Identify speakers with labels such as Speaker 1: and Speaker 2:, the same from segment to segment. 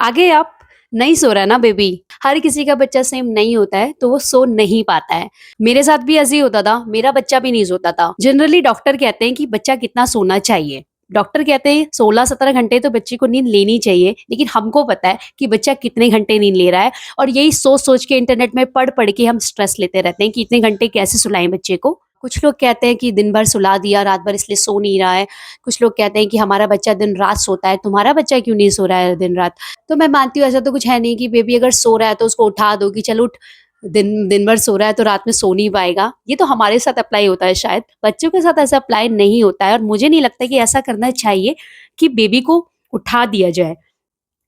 Speaker 1: आगे आप नहीं सो रहा है ना बेबी। हर किसी का बच्चा सेम नहीं होता है तो वो सो नहीं पाता है। मेरे साथ भी ऐसे ही होता था, मेरा बच्चा भी नहीं सोता था। जनरली डॉक्टर कहते हैं कि बच्चा कितना सोना चाहिए। डॉक्टर कहते हैं 16-17 घंटे तो बच्चे को नींद लेनी चाहिए, लेकिन हमको पता है कि बच्चा कितने घंटे नींद ले रहा है। और यही सोच-सोच के इंटरनेट में पढ़-पढ़ के हम स्ट्रेस लेते रहते हैं कि इतने घंटे कैसे सुलाएँ बच्चे को। कुछ लोग कहते हैं कि दिन भर सुला दिया, रात भर इसलिए सो नहीं रहा है। कुछ लोग कहते हैं कि हमारा बच्चा दिन रात सोता है, तुम्हारा बच्चा क्यों नहीं सो रहा है दिन रात? तो मैं मानती हूँ ऐसा तो कुछ है नहीं कि बेबी अगर सो रहा है तो उसको उठा दो कि चल उठ, दिन दिन भर सो रहा है तो रात में सो नहीं पाएगा। ये तो हमारे साथ अप्लाई होता है शायद, बच्चों के साथ ऐसा अप्लाई नहीं होता है और मुझे नहीं लगता कि ऐसा करना चाहिए कि बेबी को उठा दिया जाए।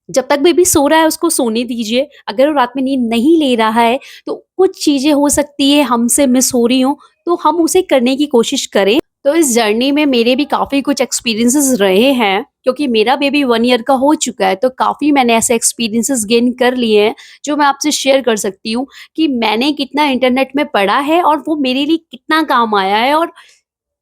Speaker 1: जब तक बेबी सो रहा है उसको सोने दीजिए। अगर वो रात में नींद नहीं ले रहा है तो कुछ चीज़ें हो सकती है हमसे मिस हो रही हों, तो हम उसे करने की कोशिश करें। तो इस जर्नी में मेरे भी काफ़ी कुछ एक्सपीरियंसेस रहे हैं, क्योंकि मेरा बेबी 1 ईयर का हो चुका है, तो काफ़ी मैंने ऐसे एक्सपीरियंसेस गेन कर लिए हैं, जो मैं आपसे शेयर कर सकती हूँ कि मैंने कितना इंटरनेट में पढ़ा है और वो मेरे लिए कितना काम आया है और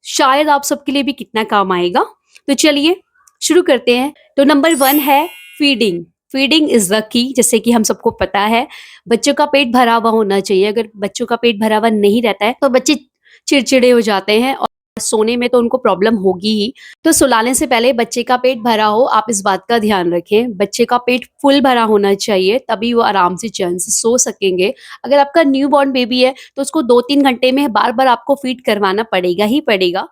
Speaker 1: शायद आप सबके लिए भी कितना काम आएगा। तो चलिए शुरू करते हैं। तो नंबर 1 है feeding. Feeding is the key, जैसे कि हम सबको पता है, बच्चों का पेट भरा हुआ होना चाहिए। अगर बच्चों का पेट भरा हुआ नहीं रहता है, तो बच्चे चिड़चिड़े हो जाते हैं और सोने में तो उनको प्रॉब्लम होगी ही। तो सुलाने से पहले बच्चे का पेट भरा हो, आप इस बात का ध्यान रखें। बच्चे का पेट फुल भरा होना चाहिए, तभी वो आराम से चैन से सो सकेंगे। अगर आपका न्यूबॉर्न बेबी है, तो उसको 2-3 घंटे में बार-बार आपको फीड करवाना पड़ेगा ही पड़ेगा।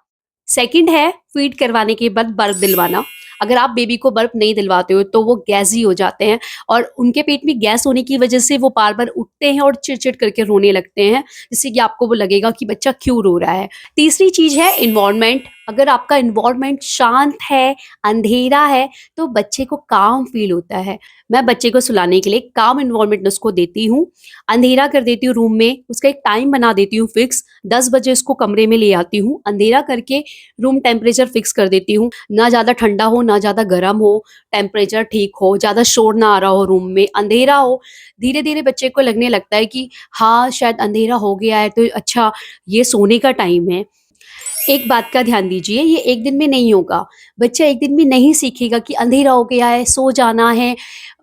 Speaker 1: सेकंड है फीड करवाने के बाद बर्फ दिलवाना। अगर आप बेबी को बर्फ नहीं दिलवाते हो तो वो गैसी हो जाते हैं और उनके पेट में गैस होने की वजह से वो बार-बार उठते हैं और चिड़-चिड़ करके रोने लगते हैं, जिससे कि आपको वो लगेगा कि बच्चा क्यों रो रहा है। तीसरी चीज़ है एनवायरनमेंट। अगर आपका एनवायरनमेंट शांत है, अंधेरा है, तो बच्चे को काम फ़ील होता है। मैं बच्चे को सुलाने के लिए काम एनवायरनमेंट उसको देती हूँ। अंधेरा कर देती हूँ रूम में, उसका एक टाइम बना देती हूँ फिक्स, 10 बजे उसको कमरे में ले आती हूँ। अंधेरा करके रूम टेम्परेचर फिक्स कर देती हूँ, ना ज़्यादा ठंडा हो, ना ज़्यादा गर्म हो, टेम्परेचर ठीक हो, ज़्यादा शोर ना आ रहा हो रूम में, अंधेरा हो। धीरे-धीरे बच्चे को लगने लगता है कि हाँ, शायद अंधेरा हो गया है तो अच्छा ये सोने का टाइम है। एक बात का ध्यान दीजिए, ये एक दिन में नहीं होगा। बच्चा एक दिन में नहीं सीखेगा कि अंधेरा हो गया है, सो जाना है,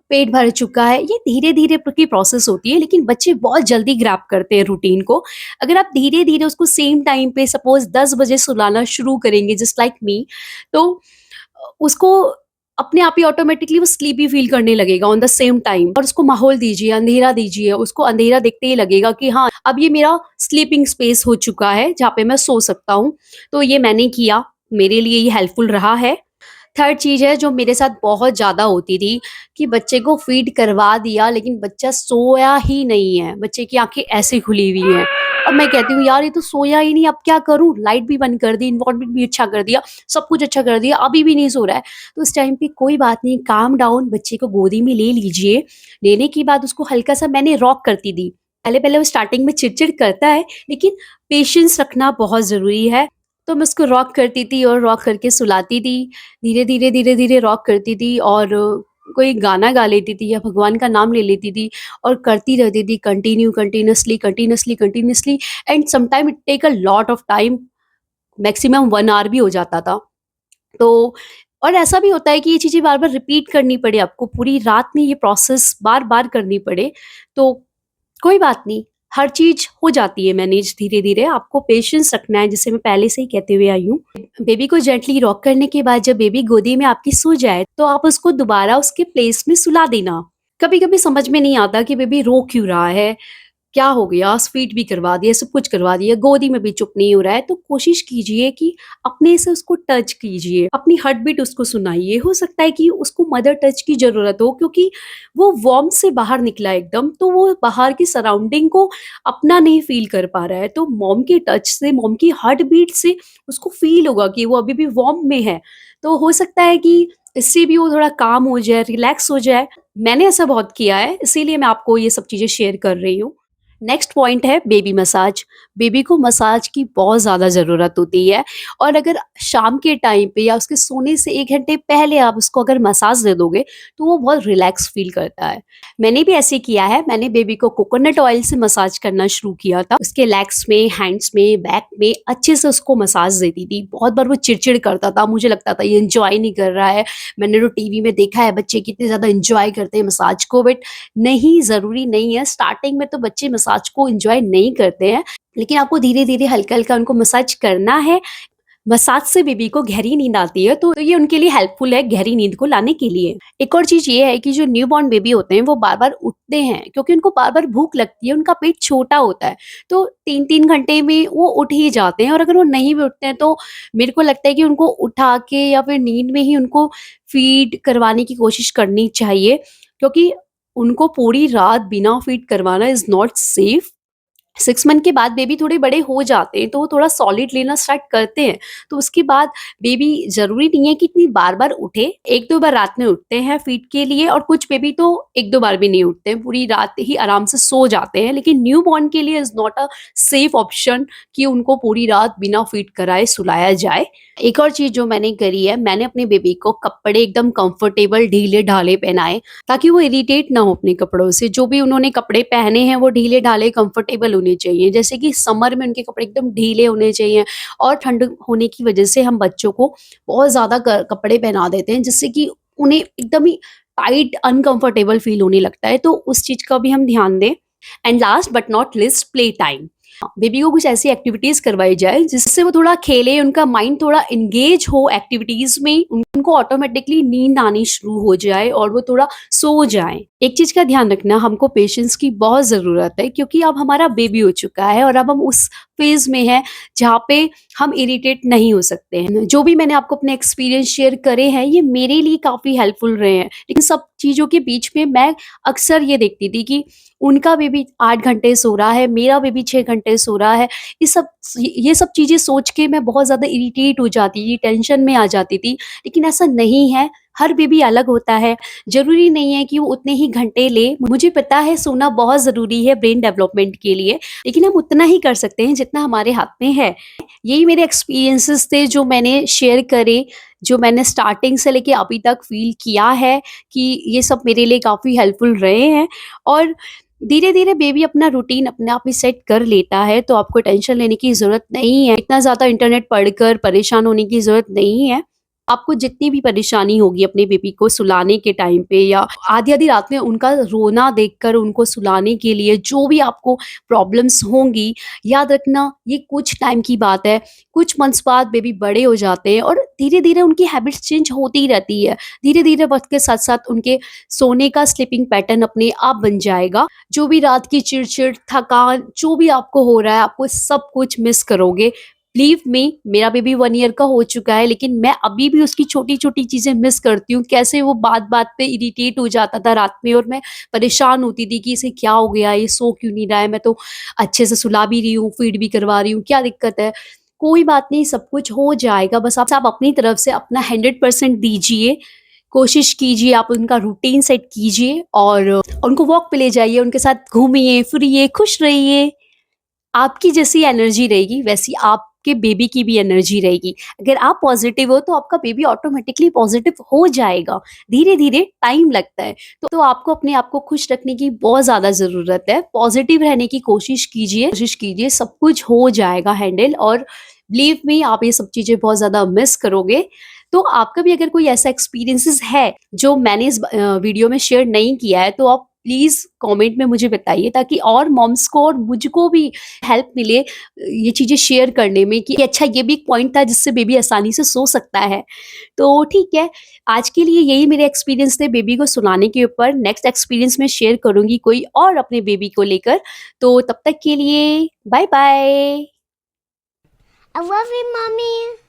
Speaker 1: पेट भर चुका है। ये धीरे-धीरे की प्रोसेस होती है, लेकिन बच्चे बहुत जल्दी ग्रैब करते हैं रूटीन को। अगर आप धीरे-धीरे उसको सेम टाइम पे सपोज़ 10 बजे सुलाना शुरू करेंगे जस्ट लाइक मी, तो उसको अपने आप ही ऑटोमेटिकली वो स्लीपी फ़ील करने लगेगा ऑन द सेम टाइम। और उसको माहौल दीजिए, अंधेरा दीजिए, उसको अंधेरा देखते ही लगेगा कि हाँ, अब ये मेरा स्लीपिंग स्पेस हो चुका है, जहाँ पे मैं सो सकता हूँ। तो ये मैंने किया, मेरे लिए ये हेल्पफुल रहा है। थर्ड चीज़ है जो मेरे साथ बहुत ज़्यादा होती थी कि बच्चे को फ़ीड करवा दिया लेकिन बच्चा सोया ही नहीं है, बच्चे की आँखें ऐसे खुली हुई हैं। अब मैं कहती हूँ यार ये तो सोया ही नहीं, अब क्या करूँ? लाइट भी बंद कर दी, एनवायरनमेंट भी अच्छा कर दिया, सब कुछ अच्छा कर दिया, अभी भी नहीं सो रहा है। तो उस टाइम पे कोई बात नहीं, काम डाउन, बच्चे को गोदी में ले लीजिए। लेने के बाद उसको हल्का-सा मैंने रॉक करती थी। पहले-पहले वो स्टार्टिंग में चिड़-चिड़ करता है, लेकिन पेशेंस रखना बहुत ज़रूरी है। तो मैं उसको रॉक करती थी और रॉक करके सुलाती थी। धीरे-धीरे, धीरे-धीरे रॉक करती थी और कोई गाना गा लेती थी या भगवान का नाम ले लेती थी और करती रहती थी continuously and sometime it take a lot of time, maximum 1 hour भी हो जाता था। तो और ऐसा भी होता है कि ये चीज़ें बार-बार रिपीट करनी पड़े आपको, पूरी रात में ये प्रोसेस बार-बार करनी पड़े, तो कोई बात नहीं, हर चीज़ हो जाती है मैनेज धीरे-धीरे, आपको पेशेंस रखना है, जिसे मैं पहले से ही कहते हुए आई हूँ। बेबी को जेंटली रॉक करने के बाद जब बेबी गोदी में आपकी सो जाए, तो आप उसको दोबारा उसके प्लेस में सुला देना। कभी-कभी समझ में नहीं आता कि बेबी रो क्यों रहा है, क्या हो गया? फीड भी करवा दिया, सब कुछ करवा दिया, गोदी में भी चुप नहीं हो रहा है, तो कोशिश कीजिए कि अपने से उसको टच कीजिए, अपनी हार्ट बीट उसको सुनाइए। हो सकता है कि उसको मदर टच की ज़रूरत हो, क्योंकि वो वार्म से बाहर निकला एकदम, तो वो बाहर की सराउंडिंग को अपना नहीं फ़ील कर पा रहा है। तो मॉम के टच से, मॉम की हार्ट बीट से उसको फ़ील होगा कि वो अभी भी वार्म में है। तो हो सकता है कि इससे भी वो थोड़ा काम हो जाए, रिलैक्स हो जाए। मैंने ऐसा बहुत किया है, इसीलिए मैं आपको ये सब चीज़ें शेयर कर रही हूँ। नेक्स्ट पॉइंट है बेबी मसाज। बेबी को मसाज की बहुत ज़्यादा ज़रूरत होती है और अगर शाम के टाइम पे या उसके सोने से 1 घंटे पहले आप उसको अगर मसाज दे दोगे, तो वो बहुत रिलैक्स फ़ील करता है। मैंने भी ऐसे किया है, मैंने बेबी को कोकोनट ऑयल से मसाज करना शुरू किया था। उसके लेग्स में, हैंड्स में, बैक में अच्छे से उसको मसाज देती थी। बहुत बार वो चिड़चिड़ करता था, मुझे लगता था ये एन्जॉय नहीं कर रहा है। मैंने तो टीवी में देखा है बच्चे कितने ज़्यादा एन्जॉय करते हैं मसाज को, बट नहीं, ज़रूरी नहीं है। स्टार्टिंग में तो बच्चे मसाज को एन्जॉय नहीं करते हैं, लेकिन आपको धीरे-धीरे, हल्का-हल्का उनको मसाज करना है। मसाज से बेबी को गहरी नींद आती है, तो ये उनके लिए हेल्पफुल है गहरी नींद को लाने के लिए। एक और चीज़ ये है कि जो न्यूबॉर्न बेबी होते हैं, वो बार-बार उठते हैं क्योंकि उनको बार-बार भूख लगती है, उनका पेट छोटा होता है। तो 3-3 घंटे में वो उठ ही जाते हैं और अगर वो नहीं भी उठते हैं, तो मेरे को लगता है कि उनको उठा के या फिर नींद में ही उनको फ़ीड करवाने की कोशिश करनी चाहिए, क्योंकि उनको पूरी रात बिना फ़ीड करवाना इज़ नॉट सेफ। 6 मंथ के बाद बेबी थोड़े बड़े हो जाते हैं, तो वो थोड़ा सॉलिड लेना स्टार्ट करते हैं। तो उसके बाद बेबी ज़रूरी नहीं है कि इतनी बार-बार उठे, 1-2 बार रात में उठते हैं फ़ीड के लिए और कुछ बेबी तो 1-2 बार भी नहीं उठते हैं, पूरी रात ही आराम से सो जाते हैं। लेकिन न्यूबॉर्न के लिए is not a safe option कि उनको पूरी रात बिना फ़ीड कराए सुलाया जाए। एक और चीज़ जो मैंने करी है, मैंने अपने बेबी को कपड़े एकदम कंफर्टेबल ढीले-ढाले पहनाए, ताकि वो इरिटेट ना हो अपने कपड़ों से। जो भी उन्होंने कपड़े पहने हैं, वो ढीले-ढाले कंफर्टेबल होने चाहिए। जैसे कि समर में उनके कपड़े एकदम ढीले होने चाहिए और ठंड होने की वजह से हम बच्चों को बहुत ज़्यादा क कपड़े पहना देते हैं, जिससे कि उन्हें एकदम ही टाइट, अनकंफर्टेबल फ़ील होने लगता है। तो उस चीज़ का भी हम ध्यान दें। And last but not least, play time. Baby को कुछ ऐसी एक्टिविटीज़ करवाई जाए जिससे वो थोड़ा खेले, उनका माइंड थोड़ा एंगेज हो एक्टिविटीज़ में, उनको ऑटोमेटिकली नींद आनी शुरू हो जाए और वो थोड़ा सो जाएँ। एक चीज़ का ध्यान रखना, हमको पेशेंस की बहुत ज़रूरत है क्योंकि अब हमारा बेबी हो चुका है और अब हम उस फ़ेज़ में हैं जहाँ पे हम इरिटेट नहीं हो सकते हैं। जो भी मैंने आपको अपने एक्सपीरियंस शेयर करे हैं, ये मेरे लिए काफ़ी हेल्पफुल रहे हैं। लेकिन सब चीज़ों के बीच में मैं अक्सर ये देखती थी कि उनका बेबी 8 घंटे सो रहा है, मेरा बेबी 6 घंटे सो रहा है। ये सब चीज़ें सोच के मैं बहुत ज़्यादा इरिटेट हो जाती थी, टेंशन में आ जाती थी। लेकिन ऐसा नहीं है, हर बेबी अलग होता है। ज़रूरी नहीं है कि वो उतने ही घंटे ले। मुझे पता है सोना बहुत ज़रूरी है ब्रेन डेवलपमेंट के लिए, लेकिन हम उतना ही कर सकते हैं जितना हमारे हाथ में है। यही मेरे एक्सपीरियंसेस थे जो मैंने शेयर करे, जो मैंने स्टार्टिंग से लेके अभी तक फ़ील किया है कि ये सब मेरे लिए काफ़ी हेल्पफुल रहे हैं। और धीरे-धीरे बेबी अपना रूटीन अपने आप ही सेट कर लेता है, तो आपको टेंशन लेने की ज़रूरत नहीं है। इतना ज़्यादा इंटरनेट पढ़कर परेशान होने की ज़रूरत नहीं है। आपको जितनी भी परेशानी होगी अपने बेबी को सुलाने के टाइम पे या आधी-आधी रात में उनका रोना देखकर उनको सुलाने के लिए जो भी आपको प्रॉब्लम्स होंगी, याद रखना ये कुछ टाइम की बात है। कुछ मंथ्स बाद बेबी बड़े हो जाते हैं और धीरे-धीरे उनकी हैबिट्स चेंज होती रहती है। धीरे-धीरे वक़्त के साथ-साथ उनके सोने का स्लीपिंग पैटर्न अपने आप बन जाएगा। जो भी रात की चिड़-चिड़, थकान, जो भी आपको हो रहा है, आपको सब कुछ मिस करोगे। बिलीव मी, मेरा बेबी 1 ईयर का हो चुका है, लेकिन मैं अभी भी उसकी छोटी-छोटी चीज़ें मिस करती हूँ। कैसे वो बात-बात पे इरिटेट हो जाता था रात में और मैं परेशान होती थी कि इसे क्या हो गया? ये सो क्यों नहीं रहा है? मैं तो अच्छे से सुला भी रही हूँ, फीड भी करवा रही हूँ, क्या दिक्कत है? कोई बात नहीं, सब कुछ हो जाएगा। बस आप अपनी तरफ से अपना 100% दीजिए। कोशिश कीजिए, आप उनका रूटीन सेट कीजिए और उनको वॉक पे ले जाइए, उनके साथ घूमिए, फिरिए, खुश रहिए। आपकी जैसी एनर्जी रहेगी, वैसी आपके बेबी की भी एनर्जी रहेगी। अगर आप पॉज़िटिव हो, तो आपका बेबी ऑटोमैटिकली पॉज़िटिव हो जाएगा। धीरे-धीरे टाइम लगता है, तो आपको अपने आप को खुश रखने की बहुत ज़्यादा ज़रूरत है। पॉज़िटिव रहने की कोशिश कीजिए, सब कुछ हो जाएगा हैंडल और बिलीव मी, आप ये सब चीज़ें बहुत ज़्यादा मिस करोगे। तो आपका भी अगर कोई ऐसा एक्सपीरियंसेस है, जो मैंने इस वीडियो में शेयर नहीं किया है, तो आप प्लीज़ कमेंट में मुझे बताइए ताकि और मॉम्स को और मुझको भी हेल्प मिले ये चीज़ें शेयर करने में कि अच्छा ये भी एक पॉइंट था जिससे बेबी आसानी से सो सकता है। तो ठीक है, आज के लिए यही मेरे एक्सपीरियंस थे बेबी को सुलाने के ऊपर। नेक्स्ट एक्सपीरियंस मैं शेयर करूँगी कोई और अपने बेबी को लेकर। तो तब तक के लिए bye bye.
Speaker 2: I love you, Mommy.